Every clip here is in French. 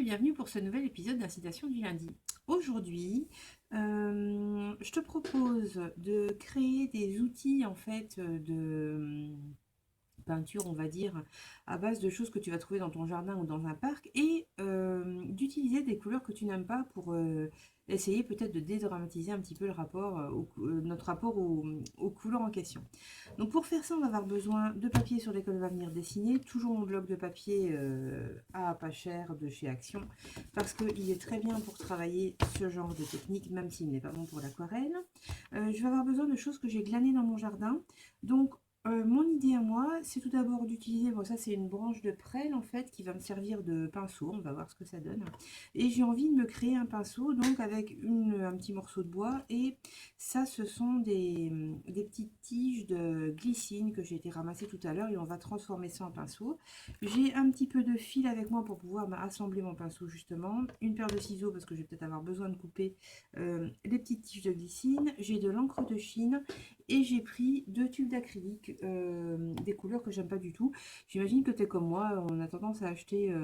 bienvenue pour ce nouvel épisode d'Incitation du lundi. Aujourd'hui, je te propose de créer des outils en fait de peinture, on va dire, à base de choses que tu vas trouver dans ton jardin ou dans un parc et d'utiliser des couleurs que tu n'aimes pas pour essayer peut-être de dédramatiser un petit peu le rapport, notre rapport aux couleurs en question. Donc pour faire ça, on va avoir besoin de papier sur lequel on va venir dessiner, toujours mon bloc de papier à pas cher de chez Action, parce qu'il est très bien pour travailler ce genre de technique, même s'il n'est pas bon pour l'aquarelle. Je vais avoir besoin de choses que j'ai glanées dans mon jardin. Donc mon idée à moi, c'est tout d'abord d'utiliser, bon ça c'est une branche de prêle en fait qui va me servir de pinceau, on va voir ce que ça donne. Et j'ai envie de me créer un pinceau, donc avec un petit morceau de bois, et ça ce sont des petites tiges de glycine que j'ai été ramasser tout à l'heure et on va transformer ça en pinceau. J'ai un petit peu de fil avec moi pour pouvoir assembler mon pinceau justement, une paire de ciseaux parce que je vais peut-être avoir besoin de couper les petites tiges de glycine, j'ai de l'encre de Chine et j'ai pris 2 tubes d'acrylique, des couleurs que j'aime pas du tout. J'imagine que tu es comme moi, on a tendance à acheter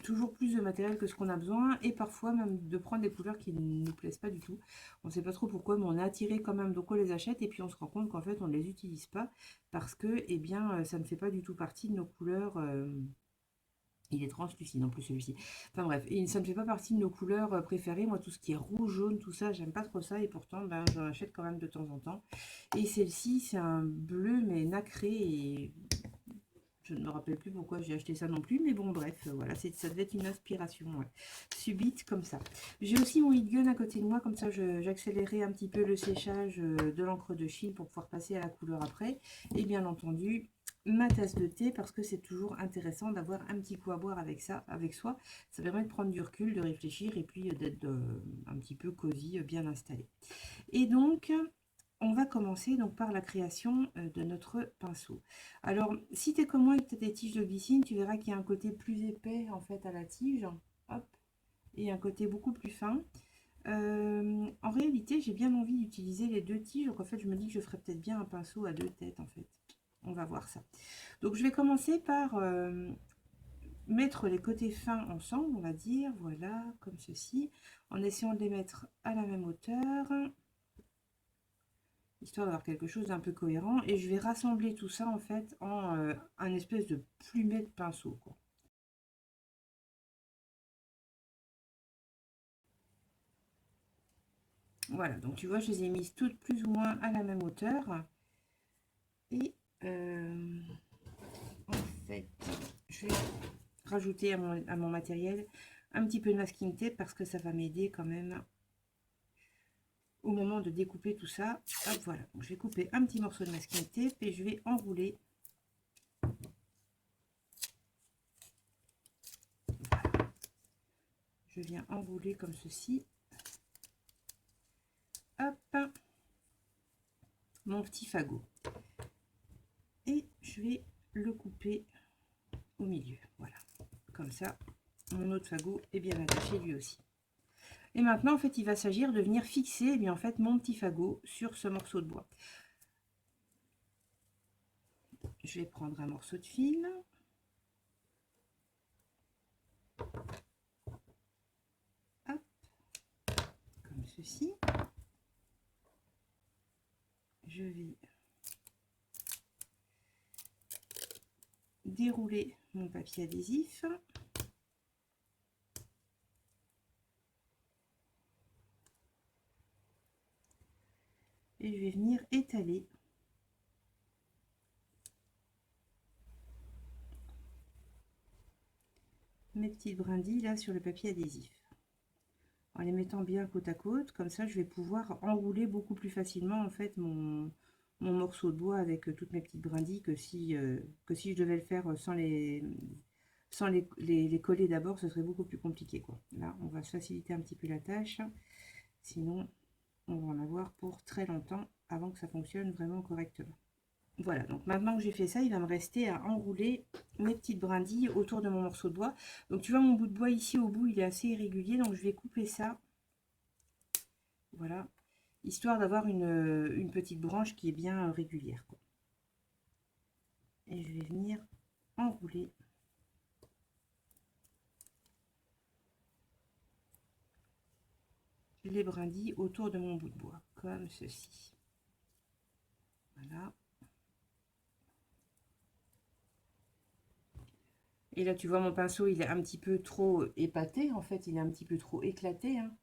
toujours plus de matériel que ce qu'on a besoin et parfois même de prendre des couleurs qui ne nous plaisent pas du tout. On ne sait pas trop pourquoi, mais on est attiré quand même, donc on les achète et puis on se rend compte qu'en fait on ne les utilise pas parce que eh bien, ça ne fait pas du tout partie de nos couleurs. Il est translucide en plus celui-ci. Enfin bref, et ça ne fait pas partie de nos couleurs préférées. Moi, tout ce qui est rouge, jaune, tout ça, j'aime pas trop ça. Et pourtant, ben, j'en achète quand même de temps en temps. Et celle-ci, c'est un bleu, mais nacré. Et je ne me rappelle plus pourquoi j'ai acheté ça non plus. Mais bon, bref, voilà, ça devait être une inspiration subite comme ça. J'ai aussi mon heat gun à côté de moi. Comme ça, j'accélérais un petit peu le séchage de l'encre de Chine pour pouvoir passer à la couleur après. Et bien entendu, ma tasse de thé parce que c'est toujours intéressant d'avoir un petit coup à boire avec ça, avec soi. Ça permet de prendre du recul, de réfléchir et puis d'être un petit peu cosy, bien installé. Et donc, on va commencer donc par la création de notre pinceau. Alors, si tu es comme moi et que tu as des tiges de glycine, tu verras qu'il y a un côté plus épais en fait à la tige, hop, et un côté beaucoup plus fin. En réalité, j'ai bien envie d'utiliser les 2 tiges, donc en fait, je me dis que je ferais peut-être bien un pinceau à 2 têtes en fait. On va voir ça. Donc je vais commencer par mettre les côtés fins ensemble, on va dire, voilà, comme ceci, en essayant de les mettre à la même hauteur, histoire d'avoir quelque chose d'un peu cohérent. Et je vais rassembler tout ça en fait en un espèce de plumet de pinceau, quoi. Voilà, donc tu vois, je les ai mises toutes plus ou moins à la même hauteur. Et en fait, je vais rajouter à mon matériel un petit peu de masking tape parce que ça va m'aider quand même au moment de découper tout ça. Hop, voilà, donc je vais couper un petit morceau de masking tape et je vais enrouler. Voilà. Je viens enrouler comme ceci. Hop, mon petit fagot. Et je vais le couper au milieu. Voilà, comme ça, mon autre fagot est bien attaché lui aussi. Et maintenant, en fait, il va s'agir de venir fixer, eh bien, en fait, mon petit fagot sur ce morceau de bois. Je vais prendre un morceau de fil. Hop, comme ceci. Je vais dérouler mon papier adhésif. Et je vais venir étaler mes petites brindilles là sur le papier adhésif. En les mettant bien côte à côte, comme ça je vais pouvoir enrouler beaucoup plus facilement en fait mon morceau de bois avec toutes mes petites brindilles que si je devais le faire sans les coller d'abord, ce serait beaucoup plus compliqué, quoi. Là, on va se faciliter un petit peu la tâche, sinon on va en avoir pour très longtemps avant que ça fonctionne vraiment correctement. Voilà, donc maintenant que j'ai fait ça, il va me rester à enrouler mes petites brindilles autour de mon morceau de bois. Donc tu vois, mon bout de bois ici au bout, il est assez irrégulier, donc je vais couper ça. Voilà, histoire d'avoir une petite branche qui est bien régulière, quoi. Et je vais venir enrouler les brindilles autour de mon bout de bois, comme ceci. Voilà. Et là, tu vois, mon pinceau, il est un petit peu trop épaté, en fait, il est un petit peu trop éclaté, hein,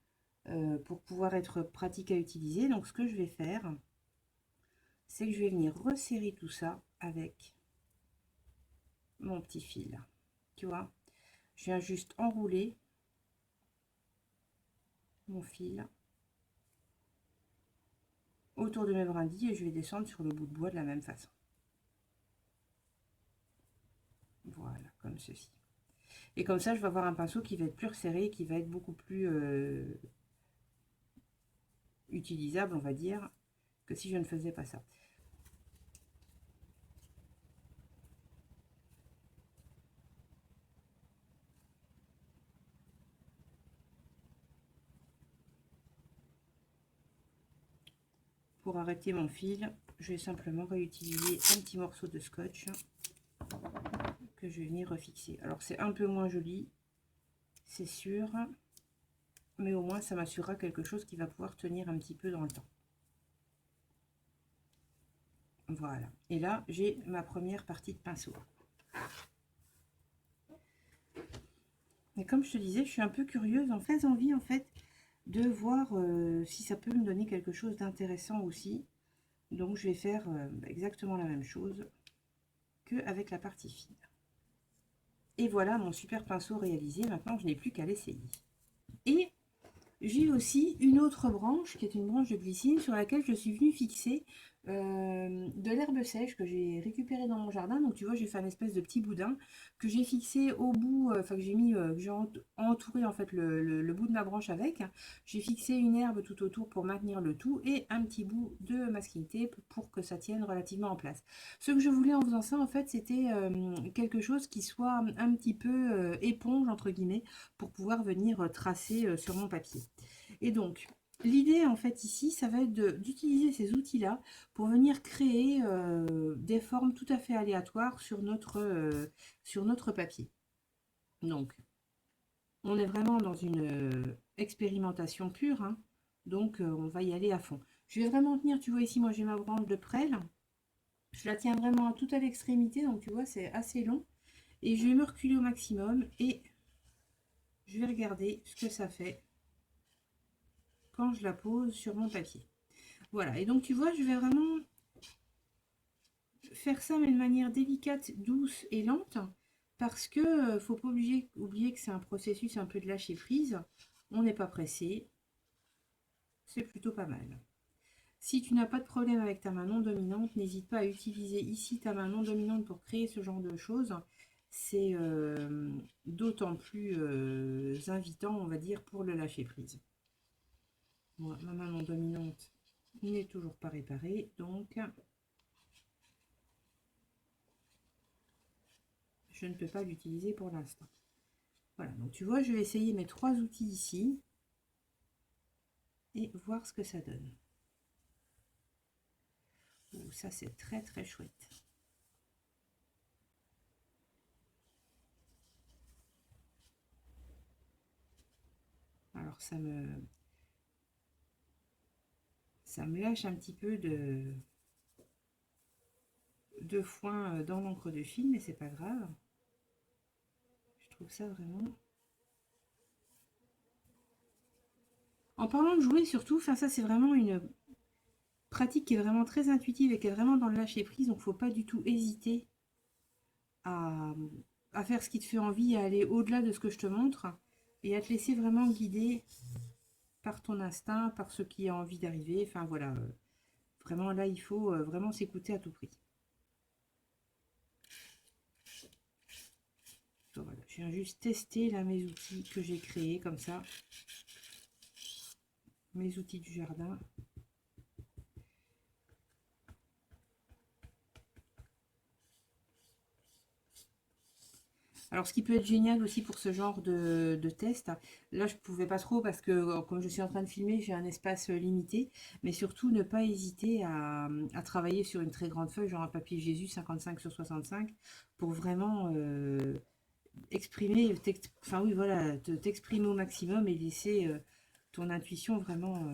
pour pouvoir être pratique à utiliser. Donc, ce que je vais faire, c'est que je vais venir resserrer tout ça avec mon petit fil. Tu vois, je viens juste enrouler mon fil autour de mes brindilles et je vais descendre sur le bout de bois de la même façon. Voilà, comme ceci. Et comme ça, je vais avoir un pinceau qui va être plus resserré, qui va être beaucoup plus utilisable, on va dire, que si je ne faisais pas ça. Pour arrêter mon fil, je vais simplement réutiliser un petit morceau de scotch que je vais venir refixer. Alors c'est un peu moins joli, c'est sûr, mais au moins ça m'assurera quelque chose qui va pouvoir tenir un petit peu dans le temps. Voilà, et là j'ai ma première partie de pinceau. Et comme je te disais, je suis un peu curieuse, en fait, envie en fait de voir si ça peut me donner quelque chose d'intéressant aussi. Donc je vais faire exactement la même chose qu'avec la partie fine. Et voilà mon super pinceau réalisé. Maintenant je n'ai plus qu'à l'essayer. Et j'ai aussi une autre branche qui est une branche de glycine sur laquelle je suis venue fixer de l'herbe sèche que j'ai récupérée dans mon jardin. Donc tu vois, j'ai fait un espèce de petit boudin que j'ai fixé au bout, enfin que j'ai mis, j'ai entouré en fait le bout de ma branche avec. J'ai fixé une herbe tout autour pour maintenir le tout et un petit bout de masking tape pour que ça tienne relativement en place. Ce que je voulais en faisant ça en fait, c'était quelque chose qui soit un petit peu éponge entre guillemets pour pouvoir venir tracer sur mon papier. Et donc, l'idée en fait ici, ça va être d'utiliser ces outils-là pour venir créer des formes tout à fait aléatoires sur notre papier. Donc, on est vraiment dans une expérimentation pure, hein, donc on va y aller à fond. Je vais vraiment tenir, tu vois ici, moi j'ai ma branche de prêle, je la tiens vraiment tout à l'extrémité, donc tu vois c'est assez long, et je vais me reculer au maximum et je vais regarder ce que ça fait quand je la pose sur mon papier. Voilà, et donc tu vois, je vais vraiment faire ça mais de manière délicate, douce et lente, parce que faut pas oublier que c'est un processus un peu de lâcher prise. On n'est pas pressé, c'est plutôt pas mal. Si tu n'as pas de problème avec ta main non dominante, n'hésite pas à utiliser ici ta main non dominante pour créer ce genre de choses. C'est d'autant plus invitant, on va dire, pour le lâcher prise. Moi, ma main non dominante n'est toujours pas réparée, donc je ne peux pas l'utiliser pour l'instant. Voilà, donc tu vois, je vais essayer mes trois outils ici et voir ce que ça donne. Oh, ça c'est très très chouette. Alors ça me lâche un petit peu de foin dans l'encre de Chine, mais c'est pas grave. Je trouve ça vraiment... En parlant de jouer surtout, enfin ça c'est vraiment une pratique qui est vraiment très intuitive et qui est vraiment dans le lâcher prise, donc faut pas du tout hésiter à, à faire ce qui te fait envie, à aller au-delà de ce que je te montre et à te laisser vraiment guider par ton instinct, par ce qui a envie d'arriver. Enfin voilà, vraiment là il faut vraiment s'écouter à tout prix. Donc, voilà, je viens juste tester là mes outils que j'ai créés comme ça, mes outils du jardin. Alors, ce qui peut être génial aussi pour ce genre de test, là je ne pouvais pas trop parce que comme je suis en train de filmer, j'ai un espace limité, mais surtout ne pas hésiter à travailler sur une très grande feuille, genre un papier Jésus 55 sur 65, pour vraiment exprimer, enfin oui voilà, t'exprimer au maximum et laisser ton intuition vraiment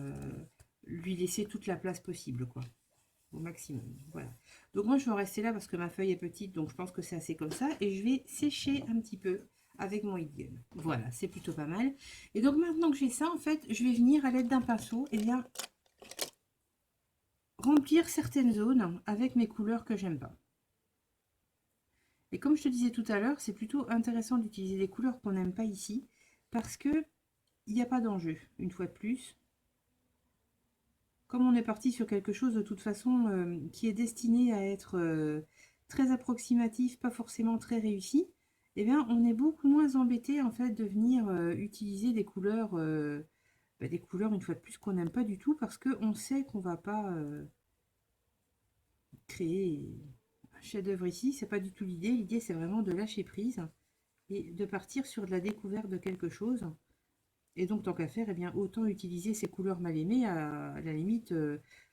lui laisser toute la place possible, quoi, au maximum. Voilà. Donc moi, je vais en rester là parce que ma feuille est petite, donc je pense que c'est assez comme ça. Et je vais sécher un petit peu avec mon heat gun. Voilà, c'est plutôt pas mal. Et donc maintenant que j'ai ça, en fait, je vais venir à l'aide d'un pinceau, et bien remplir certaines zones avec mes couleurs que j'aime pas. Et comme je te disais tout à l'heure, c'est plutôt intéressant d'utiliser des couleurs qu'on n'aime pas ici, parce que il n'y a pas d'enjeu, une fois de plus. Comme on est parti sur quelque chose de toute façon qui est destiné à être très approximatif, pas forcément très réussi, eh bien on est beaucoup moins embêté en fait de venir utiliser des couleurs une fois de plus qu'on n'aime pas du tout, parce qu'on sait qu'on va pas créer un chef-d'œuvre ici. C'est pas du tout l'idée. L'idée c'est vraiment de lâcher prise et de partir sur de la découverte de quelque chose. Et donc, tant qu'à faire, eh bien, autant utiliser ces couleurs mal aimées. À la limite,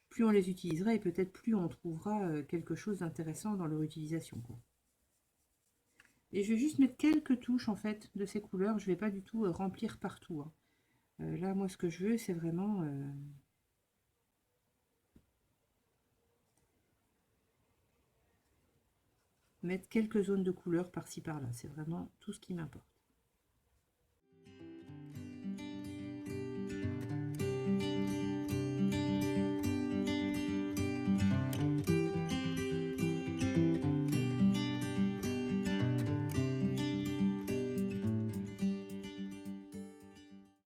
plus on les utilisera et peut-être plus on trouvera quelque chose d'intéressant dans leur utilisation, quoi. Et je vais juste mettre quelques touches en fait de ces couleurs. Je ne vais pas du tout remplir partout, hein. Là, moi, ce que je veux, c'est vraiment mettre quelques zones de couleurs par-ci par-là. C'est vraiment tout ce qui m'importe.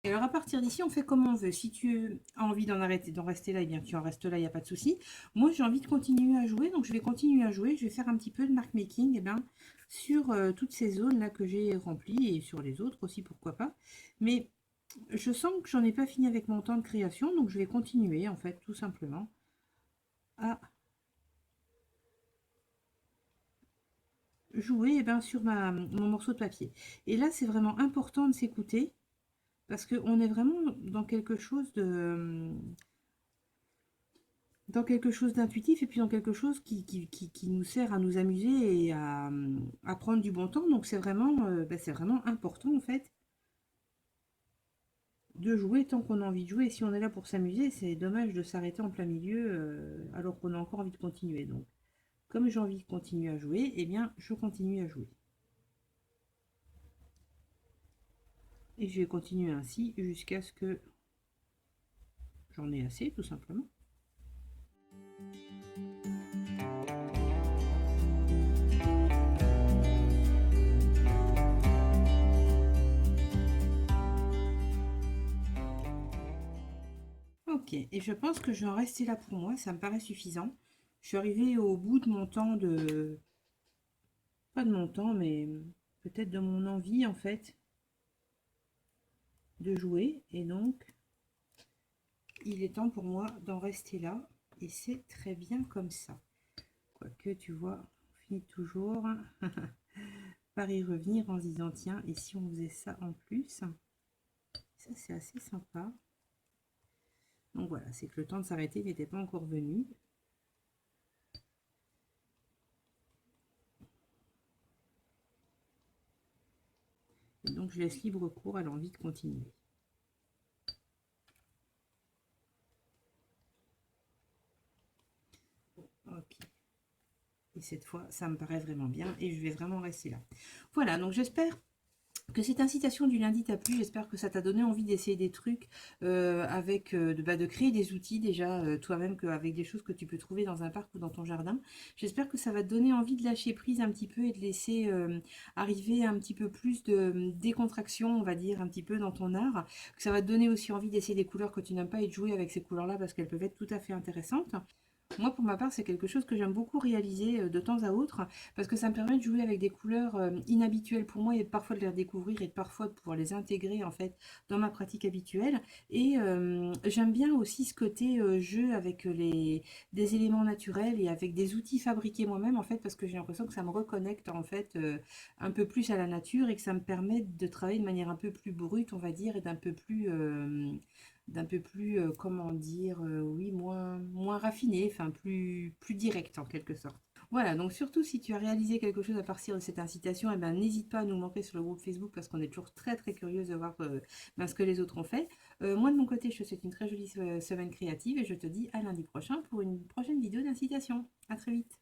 Et alors à partir d'ici, on fait comme on veut. Si tu as envie d'en rester là, eh bien tu en restes là, il n'y a pas de souci. Moi, j'ai envie de continuer à jouer, donc je vais continuer à jouer. Je vais faire un petit peu de mark making, sur toutes ces zones là que j'ai remplies et sur les autres aussi, pourquoi pas. Mais je sens que j'en ai pas fini avec mon temps de création, donc je vais continuer en fait, tout simplement, à jouer sur mon morceau de papier. Et là, c'est vraiment important de s'écouter parce qu'on est vraiment dans quelque chose d'intuitif et puis dans quelque chose qui nous sert à nous amuser et à prendre du bon temps. Donc c'est vraiment important en fait de jouer tant qu'on a envie de jouer. Et si on est là pour s'amuser, c'est dommage de s'arrêter en plein milieu alors qu'on a encore envie de continuer. Donc comme j'ai envie de continuer à jouer, eh bien je continue à jouer. Et je vais continuer ainsi jusqu'à ce que j'en ai assez tout simplement. Ok, et je pense que je vais en rester là pour moi, ça me paraît suffisant. Je suis arrivée au bout de mon temps de... Pas de mon temps, mais peut-être de mon envie en fait de jouer. Et donc, il est temps pour moi d'en rester là. Et c'est très bien comme ça. Quoique, tu vois, on finit toujours par y revenir en se disant, tiens, et si on faisait ça en plus? Ça, c'est assez sympa. Donc voilà, c'est que le temps de s'arrêter n'était pas encore venu. Et donc, je laisse libre cours à l'envie de continuer. Ok. Et cette fois, ça me paraît vraiment bien et je vais vraiment rester là. Voilà, donc j'espère que cette incitation du lundi t'a plu. J'espère que ça t'a donné envie d'essayer des trucs de créer des outils déjà toi-même avec des choses que tu peux trouver dans un parc ou dans ton jardin. J'espère que ça va te donner envie de lâcher prise un petit peu et de laisser arriver un petit peu plus de décontraction, on va dire, un petit peu dans ton art. Que ça va te donner aussi envie d'essayer des couleurs que tu n'aimes pas et de jouer avec ces couleurs-là parce qu'elles peuvent être tout à fait intéressantes. Moi, pour ma part, c'est quelque chose que j'aime beaucoup réaliser de temps à autre, parce que ça me permet de jouer avec des couleurs inhabituelles pour moi et parfois de les redécouvrir et parfois de pouvoir les intégrer en fait dans ma pratique habituelle. Et j'aime bien aussi ce côté jeu avec des éléments naturels et avec des outils fabriqués moi-même en fait, parce que j'ai l'impression que ça me reconnecte en fait un peu plus à la nature et que ça me permet de travailler de manière un peu plus brute, on va dire, et d'un peu plus, comment dire, oui, moins raffiné, enfin plus direct en quelque sorte. Voilà, donc surtout si tu as réalisé quelque chose à partir de cette incitation, eh ben, n'hésite pas à nous montrer sur le groupe Facebook parce qu'on est toujours très très curieuse de voir ben, ce que les autres ont fait. Moi de mon côté, je te souhaite une très jolie semaine créative et je te dis à lundi prochain pour une prochaine vidéo d'incitation. À très vite.